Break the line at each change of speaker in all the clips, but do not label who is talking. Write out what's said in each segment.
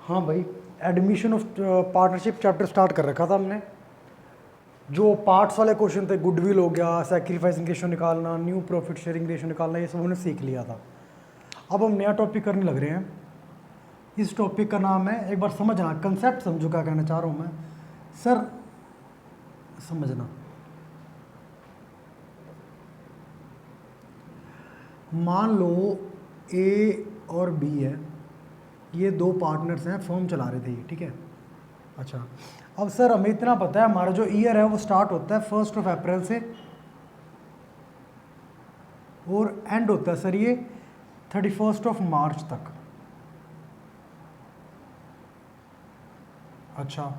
हाँ भाई, admission of partnership chapter start कर रखा था हमने। जो पार्ट्स वाले क्वेश्चन थे, गुडविल हो गया, सैक्रिफाइसिंग रेशो निकालना, न्यू प्रॉफिट शेयरिंग रेशो निकालना, ये सब हमने सीख लिया था। अब हम नया टॉपिक करने लग रहे हैं। इस टॉपिक का नाम है, एक बार समझना, कंसेप्ट समझो क्या कहना चाह रहा हूँ मैं सर, समझना। मान लो ए और बी है, ये दो पार्टनर्स हैं, फर्म चला रहे थे ये, ठीक है। अच्छा, अब सर हमें इतना पता है, हमारा जो ईयर है वो स्टार्ट होता है 1 अप्रैल से और एंड होता है सर ये 31 मार्च तक। अच्छा,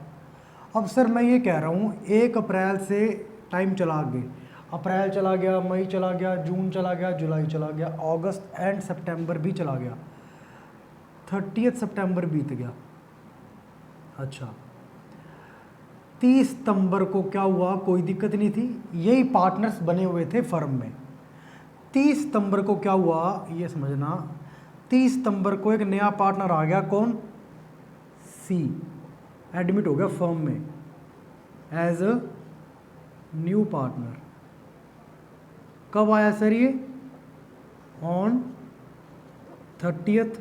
अब सर मैं ये कह रहा हूँ 1 अप्रैल से टाइम चला आगे, अप्रैल चला गया, मई चला गया, जून चला गया, जुलाई चला गया, अगस्त एंड सितंबर भी चला गया, 30 सितंबर बीत गया। अच्छा, 30 सितंबर को क्या हुआ, कोई दिक्कत नहीं थी, यही पार्टनर्स बने हुए थे फर्म में। 30 सितंबर को क्या हुआ ये समझना, 30 सितंबर को एक नया पार्टनर आ गया, कौन, सी, एडमिट हो गया फर्म में एज अ न्यू पार्टनर। कब आया सर ये, ऑन 30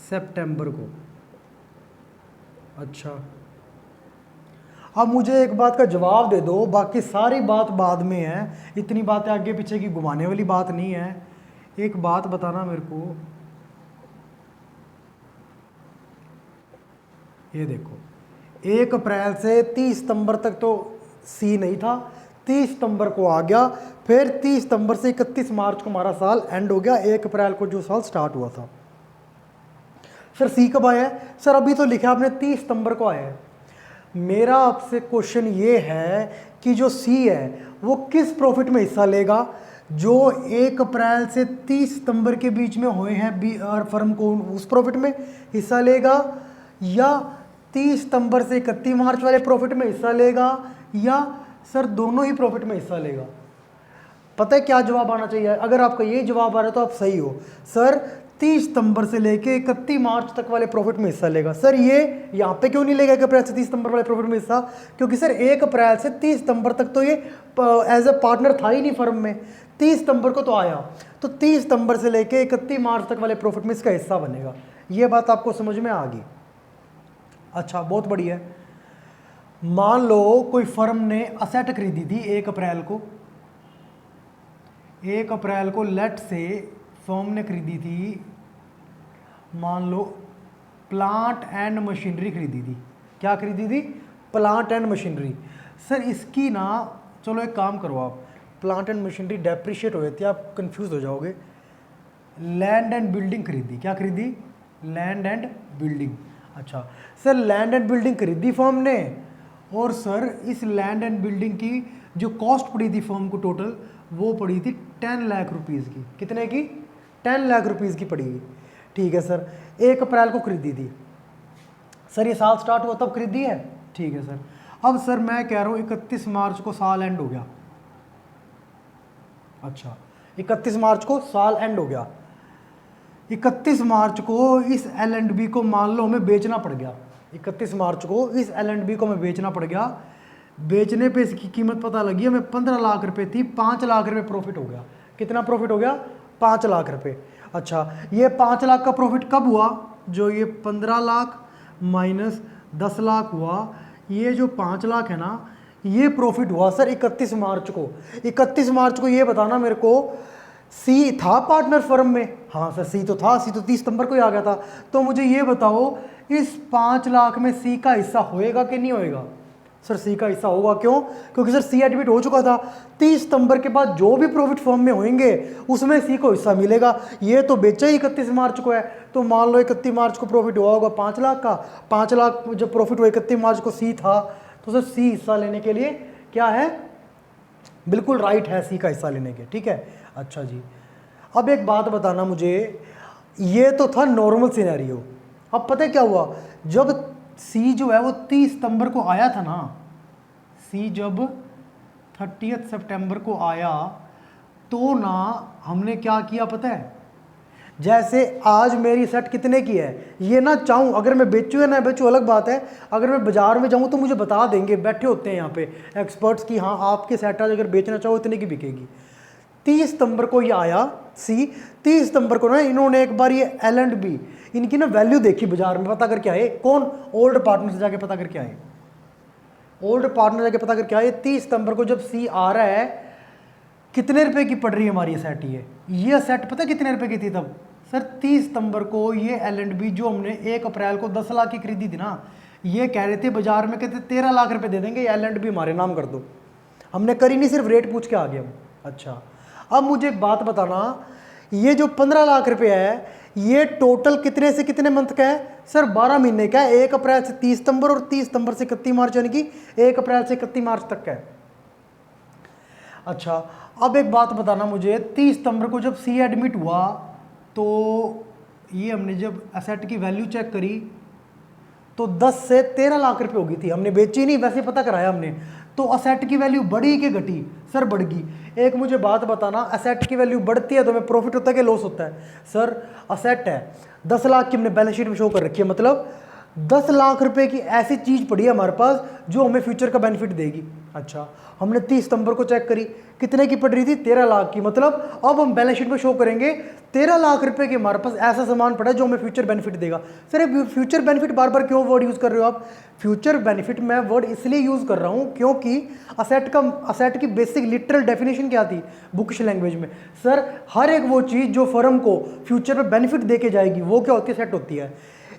सितंबर को। अच्छा, अब मुझे एक बात का जवाब दे दो, बाकी सारी बात बाद में है, इतनी बातें आगे पीछे की घुमाने वाली बात नहीं है। एक बात बताना मेरे को, ये देखो 1 अप्रैल से 30 सितंबर तक तो सी नहीं था, 30 सितंबर को आ गया, फिर 30 सितंबर से 31 मार्च को हमारा साल एंड हो गया, 1 अप्रैल को जो साल स्टार्ट हुआ था। सर सी कब आया है, सर अभी तो लिखा आपने 30 सितंबर को आया है। मेरा आपसे क्वेश्चन ये है कि जो सी है वो किस प्रॉफिट में हिस्सा लेगा, जो 1 अप्रैल से 30 सितंबर के बीच में हुए हैं बी और फर्म को, उस प्रॉफिट में हिस्सा लेगा, या 30 सितंबर से 31 मार्च वाले प्रॉफिट में हिस्सा लेगा, या सर दोनों ही प्रॉफिट में हिस्सा लेगा। पता है क्या जवाब आना चाहिए, अगर आपका ये जवाब आ रहा है तो आप सही हो। सर 30 सितंबर से लेके 31 मार्च तक वाले प्रॉफिट में हिस्सा लेगा। सर ये यहाँ पे क्यों नहीं लेगा 1 अप्रैल से 30 सितंबर वाले प्रॉफिट में हिस्सा, क्योंकि सर 1 अप्रैल से 30 सितंबर तक तो ये एज ए पार्टनर था ही नहीं फर्म में, 30 सितंबर को तो आया, तो 30 सितंबर से लेके 31 मार्च तक वाले प्रॉफिट में इसका हिस्सा बनेगा। ये बात आपको समझ में आ गई। अच्छा, बहुत बढ़िया है। मान लो कोई फर्म ने असेट खरीदी थी 1 अप्रैल को, 1 अप्रैल को लेट से फर्म ने खरीदी थी, मान लो प्लांट एंड मशीनरी खरीदी थी। क्या खरीदी थी, प्लांट एंड मशीनरी। सर इसकी ना, चलो एक काम करो आप, प्लांट एंड मशीनरी डेप्रिशिएट हो जाती है, आप कंफ्यूज हो जाओगे। लैंड एंड बिल्डिंग खरीदी, क्या खरीदी, लैंड एंड बिल्डिंग। अच्छा सर, लैंड एंड बिल्डिंग खरीदी फर्म ने, और सर इस लैंड एंड बिल्डिंग की जो कॉस्ट पड़ी थी फर्म को टोटल, वो पड़ी थी 10 लाख रुपीज़ की। कितने की, 10 लाख रुपीज़ की पड़ी। ठीक है सर, 1 अप्रैल को खरीदी थी, सर ये साल स्टार्ट हुआ तब खरीदी है, ठीक है सर। अब सर मैं कह रहा हूँ 31 मार्च को साल एंड हो गया। अच्छा, 31 मार्च को साल एंड हो गया, 31 मार्च को इस L&B को मान लो हमें बेचना पड़ गया, 31 मार्च को इस L&B को हमें बेचना पड़ गया। बेचने पे इसकी कीमत पता लगी हमें 15 लाख रुपए थी, 5 लाख रुपए प्रॉफिट हो गया। कितना प्रॉफिट हो गया, 5 लाख रुपए। अच्छा, ये 5 लाख का प्रॉफिट कब हुआ, जो ये 15 लाख माइनस 10 लाख हुआ, ये जो 5 लाख है ना, ये प्रॉफिट हुआ सर 31 मार्च को। 31 मार्च को ये बताना मेरे को, सी था पार्टनर फर्म में, हाँ सर सी तो था, सी तो 30 सितंबर को ही आ गया था। तो मुझे ये बताओ इस 5 लाख में सी का हिस्सा होएगा कि नहीं होएगा, सर सी का हिस्सा होगा। क्यों, क्योंकि सर सी एडमिट हो चुका था, 30 सितंबर के बाद जो भी प्रॉफिट फर्म में होंगे उसमें सी को हिस्सा मिलेगा। ये तो बेचा ही 31 मार्च को है, तो मान लो 31 मार्च को प्रॉफिट हुआ होगा 5 लाख का, 5 लाख जब प्रॉफिट हुआ 31 मार्च को सी था, तो सर सी हिस्सा लेने के लिए क्या है, बिल्कुल राइट है सी का हिस्सा लेने के, ठीक है। अच्छा जी, अब एक बात बताना मुझे, ये तो था नॉर्मल सिनेरियो। अब पता है क्या हुआ, जब सी जो है वो 30 सितंबर को आया था ना, सी जब 30 सितंबर को आया तो ना हमने क्या किया पता है, जैसे आज मेरी सेट कितने की है, ये ना चाहूँ, अगर मैं बेचूँ या ना बेचूँ अलग बात है, अगर मैं बाजार में जाऊँ तो मुझे बता देंगे, बैठे होते हैं यहाँ पे एक्सपर्ट्स की, हाँ आपकी सेट आज अगर बेचना चाहो इतने की बिकेगी। 30 सितंबर को ये आया सी, 30 सितंबर को ना इन्होंने एक बार ये L&B इनकी ना वैल्यू देखी बाजार में, पता करके आए, कौन, ओल्ड पार्टनर से जाके पता करके आए, ओल्ड पार्टनर जाके पता करके आए 30 सितंबर को जब सी आ रहा है कितने रुपए की पड़ रही है हमारी सेट, ये सेट पता कितने रुपए की थी तब सर? 30 सितंबर को ये L&B जो हमने 1 अप्रैल को 10 लाख की खरीदी थी ना, ये कह रहे थे बाजार में, कहते 13 लाख रुपए दे देंगे, ये L&B हमारे नाम कर दो। हमने करी नहीं, सिर्फ रेट पूछ के आ गए हम। अच्छा अब मुझे एक बात बताना, ये जो 15 लाख रुपए है ये टोटल कितने से कितने मंथ का है सर? 12 महीने का है, 1 अप्रैल से 30 सितंबर और 30 सितंबर से 31 मार्च, यानी कि 1 अप्रैल से 31 मार्च तक का है। अच्छा अब एक बात बताना मुझे, 30 सितंबर को जब सी एडमिट हुआ तो ये हमने जब एसेट की वैल्यू चेक करी तो 10 से 13 लाख रुपए हो गई थी, हमने बेची नहीं, वैसे पता कराया हमने। तो असेट की वैल्यू बढ़ी कि घटी सर? बढ़ गई। एक मुझे बात बताना, असेट की वैल्यू बढ़ती है तो हमें प्रॉफिट होता है कि लॉस होता है सर? असेट है 10 लाख की, हमने बैलेंस शीट में शो कर रखी है, मतलब 10 लाख रुपए की ऐसी चीज पड़ी है हमारे पास जो हमें फ्यूचर का बेनिफिट देगी। अच्छा हमने 30 सितंबर को चेक करी, कितने की पड़ रही थी? 13 लाख की, मतलब अब हम बैलेंस शीट में शो करेंगे 13 लाख रुपए के हमारे पास ऐसा सामान पड़ा है जो हमें फ्यूचर बेनिफिट देगा। सर ये फ्यूचर बेनिफिट बार बार क्यों वर्ड यूज कर रहे हो आप? फ्यूचर बेनिफिट मैं वर्ड इसलिए यूज कर रहा हूं क्योंकि असेट की बेसिक लिटरल डेफिनेशन क्या थी बुकिश लैंग्वेज में सर? हर एक वो चीज जो फर्म को फ्यूचर में बेनिफिट देके जाएगी वो क्या होती है? असेट होती है।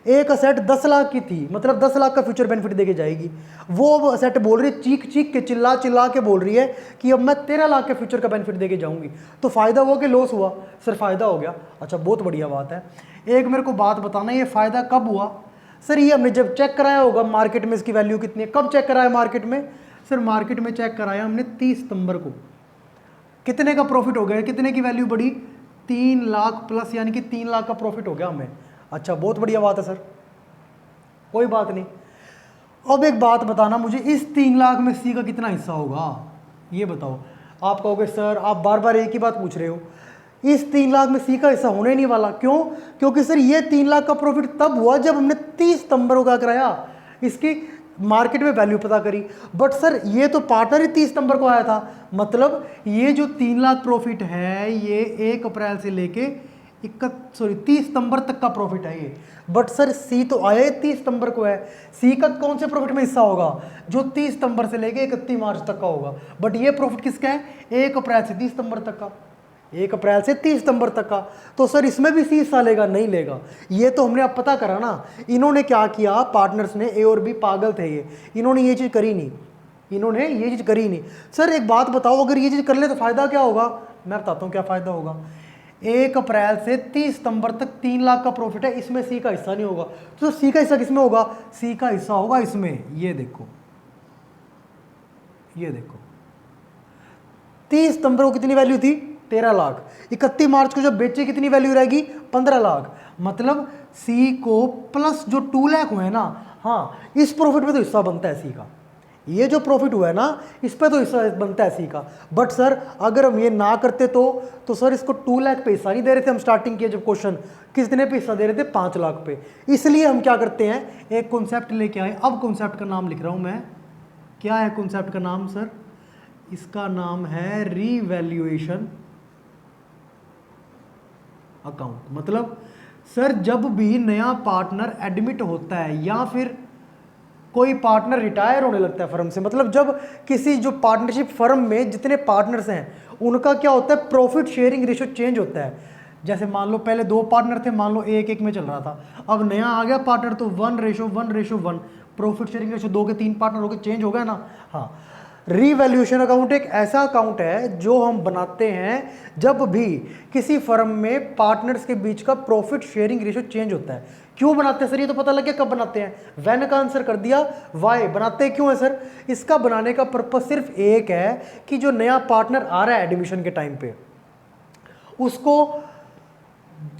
एक असेट 10 लाख की थी, मतलब 10 लाख का फ्यूचर बेनिफिट देके जाएगी, वो अब असेट बोल रही है, चीख चीख के चिल्ला चिल्ला के बोल रही है कि अब मैं 13 लाख के फ्यूचर का बेनिफिट देके जाऊंगी। तो फायदा हुआ कि लॉस हुआ सर? फायदा हो गया। अच्छा बहुत बढ़िया बात है। एक मेरे को बात बताना, ये फायदा कब हुआ सर? ये हमने जब चेक कराया होगा मार्केट में इसकी वैल्यू कितनी है। कब चेक कराया मार्केट में सर? मार्केट में चेक कराया हमने 30 सितंबर को। कितने का प्रॉफिट हो गया, कितने की वैल्यू बढ़ी? 3 लाख प्लस, यानी कि 3 लाख का प्रॉफिट हो गया हमें। अच्छा बहुत बढ़िया बात है सर, कोई बात नहीं। अब एक बात बताना मुझे, इस 3 लाख में सी का कितना हिस्सा होगा ये बताओ। आप कहोगे सर आप बार बार एक ही बात पूछ रहे हो, इस 3 लाख में सी का हिस्सा होने नहीं वाला। क्यों? क्योंकि सर ये 3 लाख का प्रॉफिट तब हुआ जब हमने 30 सितंबर को क्या कराया, इसकी मार्केट में वैल्यू पता करी। बट सर ये तो पार्टनर ही 30 सितंबर को आया था, मतलब ये जो 3 लाख प्रॉफिट है ये 1 अप्रैल से लेके 30 सितंबर तक का प्रॉफिट है ये। बट सर सी तो आया 30 सितंबर को है, सी का कौन से प्रॉफिट में हिस्सा होगा? जो 30 सितंबर से लेके 31 मार्च तक का होगा। बट ये प्रॉफिट किसका है? 1 अप्रैल से 30 सितंबर तक का, 1 अप्रैल से 30 सितंबर तक का। तो सर इसमें भी सी हिस्सा लेगा? नहीं लेगा। ये तो हमने अब पता करा ना। इन्होंने क्या किया, पार्टनर्स ने, ए और बी पागल थे ये, इन्होंने ये चीज़ करी नहीं, इन्होंने ये चीज़ करी नहीं। सर एक बात बताओ, अगर ये चीज़ कर ले तो फ़ायदा क्या होगा? मैं बताता हूँ क्या फ़ायदा होगा। 1 अप्रैल से 30 सितंबर तक 3 लाख का प्रॉफिट है, इसमें सी का हिस्सा नहीं होगा। तो सी का हिस्सा किसमें होगा? सी का हिस्सा होगा इसमें, ये देखो, ये देखो 30 सितंबर को कितनी वैल्यू थी? 13 लाख। 31 मार्च को जब बेचे कितनी वैल्यू रहेगी? 15 लाख। मतलब सी को प्लस जो 2 लाख हुए ना, हाँ इस प्रॉफिट में तो हिस्सा बनता है सी का, ये जो प्रॉफिट हुआ है ना इस पे तो हिस्सा बनता है सी का। बट सर अगर हम ये ना करते तो सर इसको 2 लाख पे हिस्सा नहीं दे रहे थे हम स्टार्टिंग किए जब क्वेश्चन, कितने पे हिस्सा दे रहे थे? 5 लाख पे। इसलिए हम क्या करते हैं, एक कॉन्सेप्ट लेके आए। अब कॉन्सेप्ट का नाम लिख रहा हूं मैं, क्या है कॉन्सेप्ट का नाम सर? इसका नाम है रीवैल्यूएशन अकाउंट। मतलब सर जब भी नया पार्टनर एडमिट होता है या फिर कोई पार्टनर रिटायर होने लगता है फर्म से, मतलब जब किसी जो पार्टनरशिप फर्म में जितने पार्टनर्स हैं उनका क्या होता है, प्रॉफिट शेयरिंग रेशो चेंज होता है। जैसे मान लो पहले 2 पार्टनर थे, मान लो 1-1 में चल रहा था, अब नया आ गया पार्टनर तो 1:1:1, प्रॉफिट शेयरिंग रेशो 2 के 3 पार्टनर हो गए, चेंज हो गया ना। हाँ, रीवैल्यूएशन अकाउंट एक ऐसा अकाउंट है जो हम बनाते हैं जब भी किसी फर्म में पार्टनर्स के बीच का प्रॉफिट शेयरिंग रेशो चेंज होता है। क्यों बनाते हैं सर? ये तो पता लग गया कब बनाते हैं, व्हेन का आंसर कर दिया, वाई बनाते क्यों है सर? इसका बनाने का पर्पस सिर्फ एक है कि जो नया पार्टनर आ रहा है एडमिशन के टाइम पे, उसको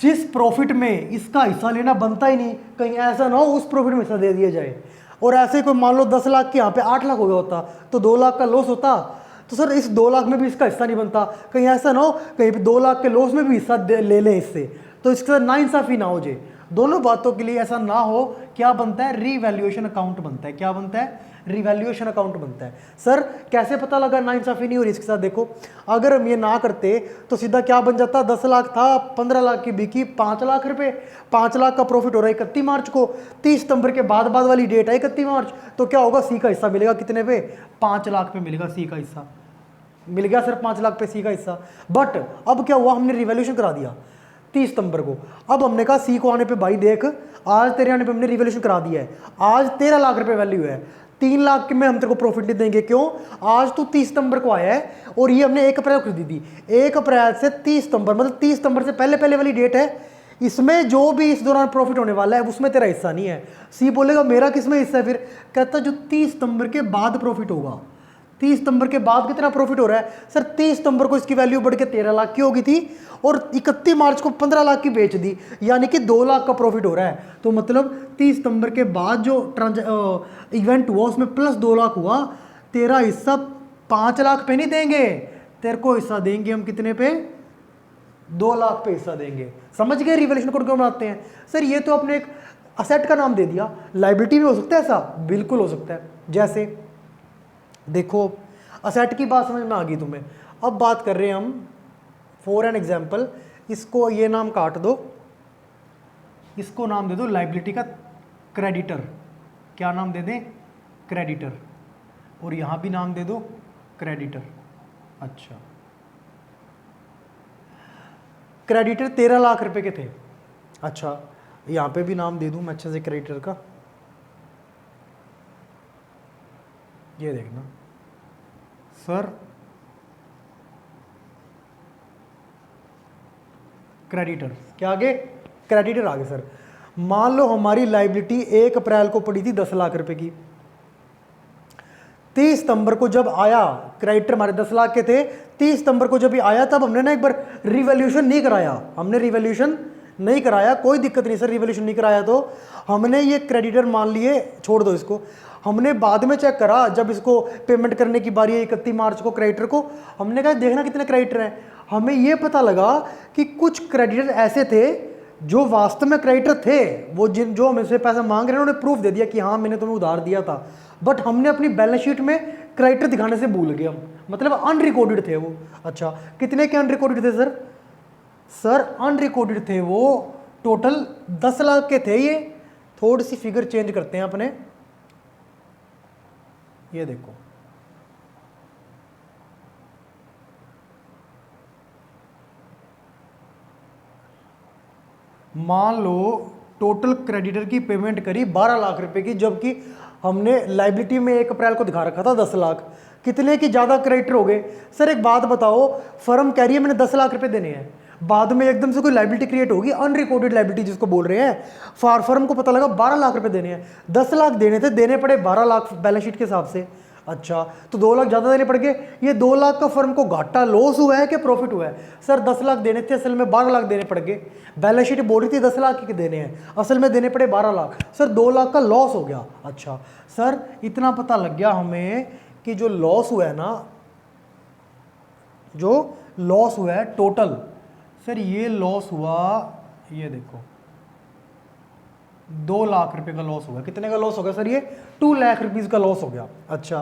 जिस प्रॉफिट में इसका हिस्सा लेना बनता ही नहीं, कहीं ऐसा ना हो उस प्रॉफिट में हिस्सा दे दिया जाए। और ऐसे कोई मान लो 10 लाख के यहाँ पे 8 लाख हो गया होता तो 2 लाख का लॉस होता, तो सर इस 2 लाख में भी इसका हिस्सा नहीं बनता। कहीं ऐसा ना हो कहीं पे 2 लाख के लॉस में भी हिस्सा ले लें इससे, तो इसके साथ नाइंसाफी ना हो जाए। दोनों बातों के लिए ऐसा ना हो, क्या बनता है, रीवैल्यूएशन अकाउंट बनता है। क्या बनता है, रिवैल्यूएशन अकाउंट बनता है। सर कैसे पता लगा नाइंसाफी नहीं हो रही इसके साथ, देखो अगर हम ये ना करते तो सीधा क्या बन जाता, 10 लाख था, 15 लाख की बिकी, 5 लाख रुपए, 5 लाख का प्रॉफिट हो रहा है 31 मार्च को, 30 सितंबर के बाद वाली डेट है 31 मार्च, तो क्या होगा, सी का हिस्सा मिलेगा कितने पे, 5 लाख पे मिलेगा सी का हिस्सा, मिल गया सर 5 लाख पे सी का हिस्सा। बट अब क्या हुआ, हमने रिवैल्यूएशन करा दिया 30 सितंबर को, अब हमने कहा सी को आने पे भाई देख, आज तेरे आने पे हमने रिवैल्यूएशन करा दिया है, आज 13 लाख रुपए वैल्यू है, 3 लाख में हम तेरे को प्रॉफिट नहीं देंगे, क्यों, आज तू 30 सितंबर को आया है और ये हमने 1 अप्रैल को खरीदी थी, 1 अप्रैल से 30 सितंबर, मतलब 30 सितंबर से पहले पहले वाली डेट है, इसमें जो भी इस दौरान प्रॉफिट होने वाला है उसमें तेरा हिस्सा नहीं है। सी बोलेगा मेरा किसमें हिस्सा है, फिर कहता जो 30 सितंबर के बाद प्रॉफिट होगा, 30 सितंबर के बाद कितना प्रॉफिट हो रहा है, सर 30 सितंबर को इसकी वैल्यू बढ़ के 13 लाख की होगी थी और 31 मार्च को 15 लाख की बेच दी, यानी कि 2 लाख का प्रॉफिट हो रहा है। तो मतलब 30 सितंबर के बाद जो इवेंट हुआ उसमें प्लस 2 लाख हुआ, तेरा हिस्सा 5 लाख पे नहीं देंगे, तेरे को हिस्सा देंगे हम कितने पे, 2 लाख पे हिस्सा देंगे। समझ गए रिवैल्यूएशन कोड क्यों बनाते हैं। सर ये तो अपने एक असेट का नाम दे दिया, लायबिलिटी भी हो सकता है ऐसा, बिल्कुल हो सकता है। जैसे देखो असेट की बात समझ में आ गई तुम्हें, अब बात कर रहे हैं हम फॉर एन एग्जाम्पल, इसको ये नाम काट दो, इसको नाम दे दो लायबिलिटी का क्रेडिटर, क्या नाम दे दें, क्रेडिटर, और यहां भी नाम दे दो क्रेडिटर। अच्छा क्रेडिटर 13 लाख रुपए के थे, अच्छा यहां पे भी नाम दे दूं मैं अच्छे से क्रेडिटर का, ये देखना सर क्रेडिटर, क्या आगे, क्रेडिटर आगे। सर मान लो हमारी लायबिलिटी 1 अप्रैल को पड़ी थी 10 लाख रुपए की, 30 सितंबर को जब आया, क्रेडिटर हमारे 10 लाख के थे, 30 सितंबर को जब ये आया तब हमने ना एक बार रिवैल्यूएशन नहीं कराया, हमने रिवैल्यूएशन नहीं कराया, कोई दिक्कत नहीं सर, रिवैल्यूएशन नहीं कराया तो हमने ये क्रेडिटर मान लिए, छोड़ दो इसको, हमने बाद में चेक करा जब इसको पेमेंट करने की बारी है 31 मार्च को क्रेडिटर को, हमने कहा देखना कितने क्रेडिटर हैं, हमें ये पता लगा कि कुछ क्रेडिटर ऐसे थे जो वास्तव में क्रेडिटर थे, वो जिन जो हमसे पैसा मांग रहे हैं उन्होंने प्रूफ दे दिया कि हाँ मैंने तुम्हें उधार दिया था, बट हमने अपनी बैलेंस शीट में क्रेडिटर दिखाने से भूल गए हम, मतलब अनरिकॉर्डेड थे वो। अच्छा कितने के अनरिकॉर्डेड थे सर, सर अनरिकॉर्डेड थे वो टोटल 10 लाख के थे। ये थोड़ी सी फिगर चेंज करते हैं अपने, ये देखो मान लो टोटल क्रेडिटर की पेमेंट करी 12 लाख रुपए की, जबकि हमने लायबिलिटी में 1 अप्रैल को दिखा रखा था 10 लाख, कितने की ज़्यादा क्रेडिटर हो गए। सर एक बात बताओ, फर्म कह रही है मैंने 10 लाख रुपए देने हैं, बाद में एकदम से कोई लायबिलिटी क्रिएट होगी, अनरिकॉर्डेड लायबिलिटी जिसको बोल रहे हैं, फर्म को पता लगा 12 लाख रुपए देने हैं, 10 लाख देने थे, देने पड़े 12 लाख बैलेंस शीट के हिसाब से। अच्छा तो 2 लाख ज़्यादा देने पड़ गए, ये 2 लाख का फर्म को घाटा लॉस हुआ है कि प्रॉफिट हुआ है, सर 10 लाख देने थे, असल में 12 लाख देने पड़ गए, बैलेंस शीट बोल रही थी 10 लाख के देने हैं, असल में देने पड़े 12 लाख, सर 2 लाख का लॉस हो गया। अच्छा सर इतना पता लग गया हमें कि जो लॉस हुआ है ना, जो लॉस हुआ है टोटल, सर ये लॉस हुआ, ये देखो 2 लाख रुपए का लॉस होगा। कितने का लॉस होगा सर, ये 2 लाख रुपीज का लॉस हो गया। अच्छा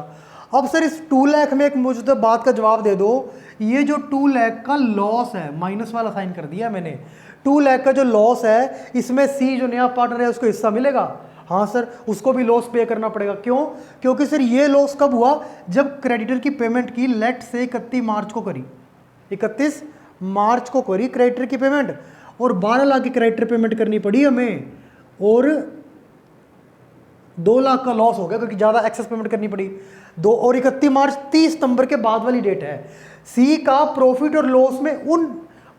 अब सर इस 2 लाख में एक मुझे बात का जवाब दे दो, ये जो 2 लाख का लॉस है, माइनस वाला साइन कर दिया मैंने, 2 लाख का जो लॉस है इसमें सी जो नया पार्टनर है उसको हिस्सा मिलेगा, हाँ सर उसको भी लॉस पे करना पड़ेगा। क्यों, क्योंकि सर ये लॉस कब हुआ, जब क्रेडिटर की पेमेंट की लेट से 31 मार्च को करी, 31 मार्च को करी क्रेडिटर की पेमेंट, और 12 लाख की क्रेडिटर पेमेंट करनी पड़ी हमें, और 2 लाख का लॉस हो गया क्योंकि ज़्यादा एक्सेस पेमेंट करनी पड़ी। 2 और 31 मार्च 30 सितंबर के बाद वाली डेट है, सी का प्रॉफिट और लॉस में उन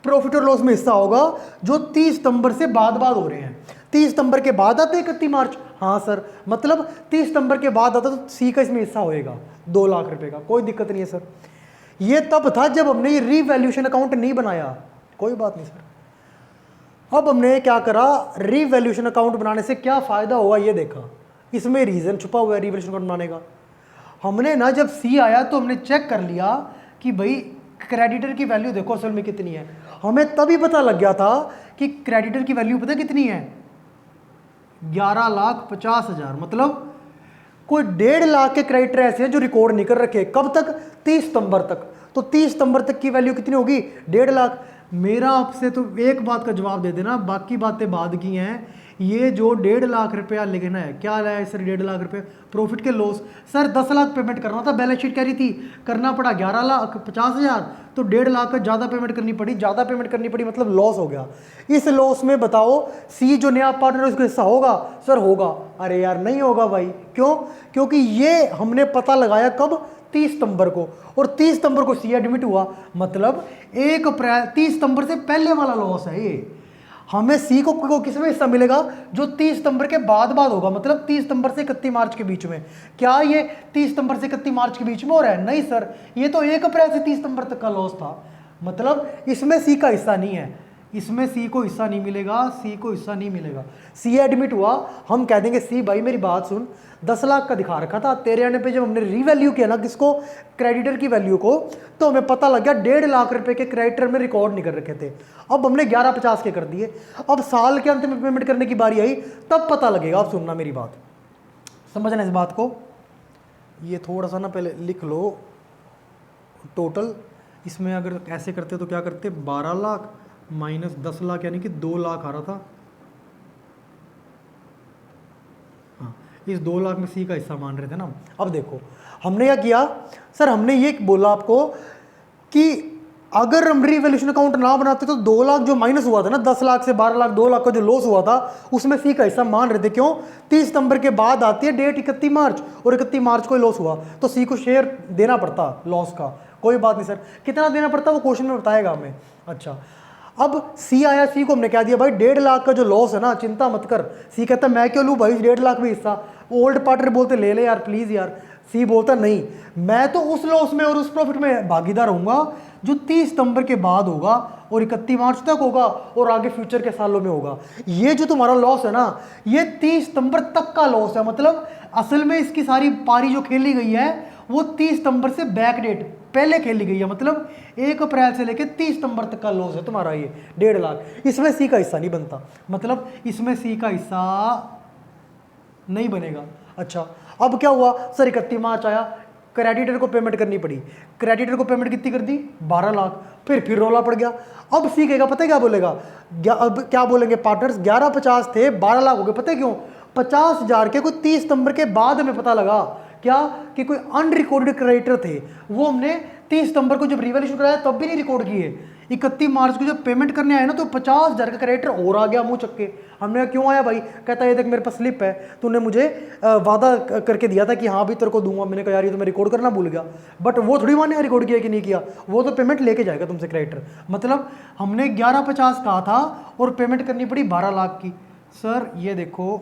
प्रॉफिट और लॉस में हिस्सा होगा जो 30 सितंबर से बाद हो रहे हैं। 30 सितंबर के बाद आता है 31 मार्च, हाँ सर मतलब 30 सितंबर के बाद आता तो सी का इसमें हिस्सा होएगा 2 लाख रुपए का, कोई दिक्कत नहीं है सर। ये तब था जब हमने ये रीवैल्यूएशन अकाउंट नहीं बनाया, कोई बात नहीं सर। अब हमने क्या करा, रीवैल्यूएशन अकाउंट बनाने से क्या फायदा हुआ ये देखा, इसमें रीजन छुपा हुआ है रीवैल्यूएशन अकाउंट बनाने का। हमने ना जब सी आया तो हमने चेक कर लिया कि भाई क्रेडिटर की वैल्यू देखो असल में कितनी है, हमें तभी पता लग गया था कि क्रेडिटर की वैल्यू पता कितनी है, 11,50,000। मतलब कोई 1.5 लाख के क्रेडिटर ऐसे हैं जो रिकॉर्ड नहीं कर रखे। कब तक? 30 सितंबर तक। तो 30 सितंबर तक की वैल्यू कितनी होगी? 1.5 लाख। मेरा आपसे तो एक बात का जवाब दे देना, बाकी बातें बाद की हैं। ये जो 1.5 लाख रुपया लिखना है, क्या है सर? 1.5 लाख रुपये प्रॉफिट के लॉस। सर 10 लाख पेमेंट करना था, बैलेंस शीट कह रही थी, करना पड़ा 11,50,000, तो 1.5 लाख का ज़्यादा पेमेंट करनी पड़ी। ज़्यादा पेमेंट करनी पड़ी मतलब लॉस हो गया। इस लॉस में बताओ सी जो नया पार्टनर उसका हिस्सा होगा? सर होगा। अरे यार नहीं होगा भाई। क्यों? क्योंकि ये हमने पता लगाया कब? 30 सितंबर को, और 30 सितंबर को सी एडमिट हुआ। मतलब 1 अप्रैल 30 सितंबर से पहले वाला लॉस है ये। हमें सी को किस में हिस्सा मिलेगा? जो 30 सितंबर के बाद होगा, मतलब 30 सितंबर से 31 मार्च के बीच में। क्या ये 30 सितंबर से 31 मार्च के बीच में हो रहा है? नहीं सर, ये तो 1 अप्रैल से 30 सितंबर तक का लॉस था। मतलब इसमें सी का हिस्सा नहीं है, इसमें सी को हिस्सा नहीं मिलेगा, सी को हिस्सा नहीं मिलेगा। सी एडमिट हुआ, हम कह देंगे सी भाई मेरी बात सुन, 10 लाख का दिखा रखा था, तेरे आने पे जब हमने रीवैल्यू किया ना किसको? क्रेडिटर की वैल्यू को, तो हमें पता लग गया 1.5 लाख रुपए के क्रेडिटर में रिकॉर्ड नहीं कर रखे थे। अब हमने 11,50 के कर दिए। अब साल के अंत में पेमेंट करने की बारी आई, तब पता लगेगा। अब सुनना मेरी बात, समझना इस बात को। ये थोड़ा सा ना पहले लिख लो टोटल। इसमें अगर ऐसे करते तो क्या करते? 12 लाख माइनस 10 लाख यानी कि 2 लाख आ रहा था। हाँ, इस 2 लाख में सी का हिस्सा मान रहे थे ना। अब देखो हमने क्या किया सर, हमने ये बोला आपको कि अगर हम रीवैल्यूएशन अकाउंट ना बनाते तो 2 लाख जो माइनस हुआ था ना, 10 लाख से 12 लाख, 2 लाख का जो लॉस हुआ था, उसमें सी का हिस्सा मान रहे थे। क्यों? 30 सितंबर के बाद आती है डेट 31 मार्च, और 31 मार्च को लॉस हुआ तो सी को शेयर देना पड़ता लॉस का। कोई बात नहीं सर, कितना देना पड़ता वो क्वेश्चन में बताएगा हमें। अच्छा, अब सी आया, सी को हमने कह दिया भाई 1.5 लाख का जो लॉस है ना, चिंता मत कर। सी कहता मैं क्यों लूँ भाई 1.5 लाख भी हिस्सा? ओल्ड पार्टनर बोलते ले ले यार प्लीज़ यार। सी बोलता नहीं, मैं तो उस लॉस में और उस प्रॉफिट में भागीदार होऊंगा जो 30 सितंबर के बाद होगा और 31 मार्च तक होगा और आगे फ्यूचर के सालों में होगा। ये जो तुम्हारा लॉस है ना, ये 30 सितंबर तक का लॉस है। मतलब असल में इसकी सारी पारी जो खेली गई है वो 30 सितंबर से बैक डेट पहले खेली गई है। मतलब 1 अप्रैल से लेकर 30 सितंबर तक का लॉस है तुम्हारा ये 1.5 लाख। इसमें सी का हिस्सा नहीं बनता, मतलब इसमें सी का हिस्सा नहीं बनेगा। अच्छा, अब क्या हुआ सर? 31 मार्च आया, क्रेडिटर को पेमेंट करनी पड़ी। क्रेडिटर को पेमेंट कितनी कर दी? 12 लाख। फिर रोला पड़ गया। अब सी कहेगा पता है क्या बोलेगा? अब क्या बोलेंगे पार्टनर्स? 11,50 थे, 12 लाख हो गए। पता है क्यों? 50,000 के कोई 30 सितंबर के बाद हमें पता लगा क्या कि कोई अनरिकॉर्डेड क्रेडिटर थे, वो हमने 30 सितंबर को जब रिवैल्यूएशन कराया तब भी नहीं रिकॉर्ड किए। 31 मार्च को जब पेमेंट करने आए ना तो 50,000 का क्रेडिटर और आ गया मुंह चक्के के। हमने कहा क्यों आया भाई? कहता है ये देख मेरे पास स्लिप है, तूने मुझे वादा करके दिया था कि हाँ भी तेरे को दूंगा। मैंने कहा यार ये तो मैं रिकॉर्ड करना भूल गया। बट वो थोड़ी माने रिकॉर्ड किया कि नहीं किया, वो तो पेमेंट लेके जाएगा तुमसे क्रेडिटर। मतलब हमने 11,50 कहा था और पेमेंट करनी पड़ी 12 लाख की। सर ये देखो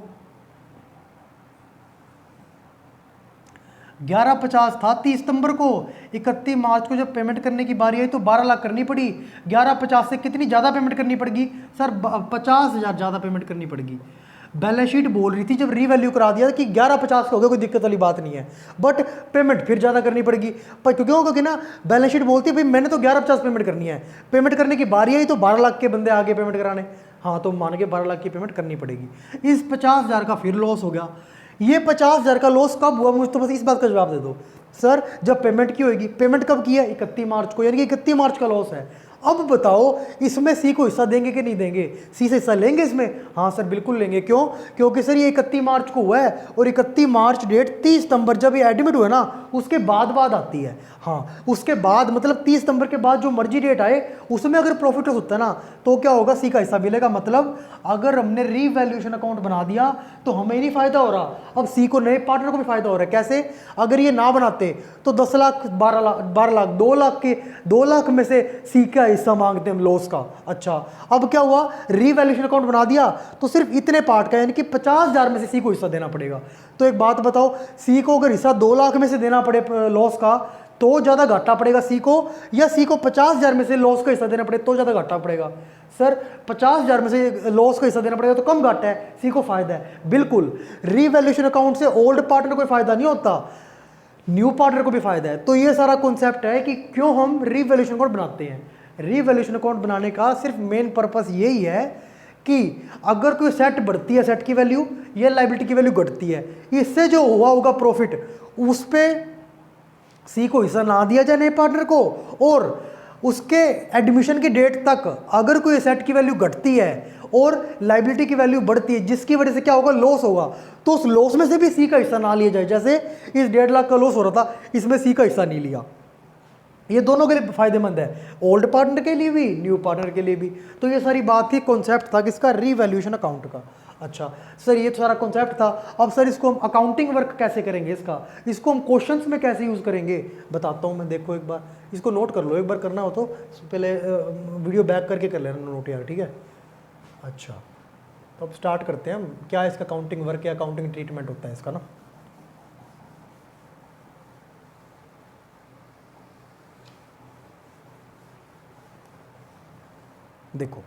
11,50 था 30 सितंबर को, 31 मार्च को जब पेमेंट करने की बारी आई तो 12 लाख करनी पड़ी। 11,50 से कितनी ज़्यादा पेमेंट करनी पड़ेगी सर? 50,000 ज़्यादा पेमेंट करनी पड़ेगी। बैलेंस शीट बोल रही थी जब रीवैल्यू करा दिया कि 11,50 का हो गया, कोई दिक्कत वाली बात नहीं है, बट पेमेंट फिर ज़्यादा करनी पड़ेगी। पर क्योंकि ना बैलेंस शीट बोलती है भाई मैंने तो 11,50 पेमेंट करनी है, पेमेंट करने की बारी आई तो 12 लाख के बंदे आगे पेमेंट कराने। हाँ तो मान के 12 लाख की पेमेंट करनी पड़ेगी। इस 50,000 का फिर लॉस हो गया। ये 50,000 का लॉस कब हुआ? मुझे तो बस इस बात का जवाब दे दो सर। जब पेमेंट की होगी, पेमेंट कब की है? 31 मार्च को, यानी कि 31 मार्च का लॉस है। अब बताओ इसमें सी को हिस्सा देंगे कि नहीं देंगे? सी से हिस्सा लेंगे इसमें? हाँ सर बिल्कुल लेंगे। क्यों? क्योंकि सर ये 31 मार्च को हुआ है और 31 मार्च डेट 30 सितंबर जब ये एडमिट हुआ ना उसके बाद आती है। हाँ उसके बाद मतलब 30 सितंबर के बाद जो मर्जी डेट आए उसमें अगर प्रॉफिट होता है ना तो क्या होगा? सी का हिस्सा मिलेगा। मतलब अगर हमने रीवैल्यूएशन अकाउंट बना दिया तो हमें ही नहीं फायदा हो रहा, अब सी को नए पार्टनर को भी फायदा हो रहा है। कैसे? अगर ये ना बनाते तो 10 लाख 12 लाख 2 लाख के 2 लाख में से सी का हिस्सा मांगते हम लॉस का। अच्छा अब क्या हुआ? रीवैल्यूएशन अकाउंट बना दिया तो सिर्फ इतने पार्ट का यानी कि 50,000 में से सी को हिस्सा देना पड़ेगा। तो एक बात बताओ, सी को अगर हिस्सा 2 लाख में से देना पड़े लॉस का तो ज़्यादा घाटा पड़ेगा सी को, या सी को 50,000 में से लॉस का हिस्सा देना पड़े तो ज़्यादा घाटा पड़ेगा? सर 50,000 में से लॉस का हिस्सा देना पड़ेगा तो कम घाटा है, सी को फायदा है। बिल्कुल, रीवैल्यूएशन अकाउंट से ओल्ड पार्टनर को फायदा नहीं होता, न्यू पार्टनर को भी फायदा है। तो ये सारा कॉन्सेप्ट है कि क्यों हम रीवैल्यूएशन अकाउंट बनाते हैं। रीवैल्यूएशन अकाउंट बनाने का सिर्फ मेन पर्पस यही है कि अगर कोई सेट बढ़ती है, सेट की वैल्यू या लाइबिलिटी की वैल्यू घटती है, इससे जो हुआ होगा प्रॉफिट उस पे सी को हिस्सा ना दिया जाए नए पार्टनर को, और उसके एडमिशन की डेट तक अगर कोई सेट की वैल्यू घटती है और लाइबिलिटी की वैल्यू बढ़ती है जिसकी वजह से क्या होगा, लॉस होगा, तो उस लॉस में से भी सी का हिस्सा ना लिया जाए। जैसे इस 1.5 लाख का लॉस हो रहा था, इसमें सी का हिस्सा नहीं लिया। ये दोनों के लिए फायदेमंद है, ओल्ड पार्टनर के लिए भी, न्यू पार्टनर के लिए भी। तो ये सारी बात थी, कॉन्सेप्ट था किसका, रीवैल्यूएशन अकाउंट का। अच्छा सर, ये तो सारा कॉन्सेप्ट था। अब सर इसको हम अकाउंटिंग वर्क कैसे करेंगे, इसको हम क्वेश्चंस में कैसे यूज़ करेंगे बताता हूँ मैं। देखो एक बार इसको नोट कर लो, एक बार करना हो तो पहले वीडियो बैक करके कर लेना नोट यार, ठीक है। अच्छा तो अब स्टार्ट करते हैं हम, क्या इसका अकाउंटिंग वर्क या अकाउंटिंग ट्रीटमेंट होता है इसका ना। देखो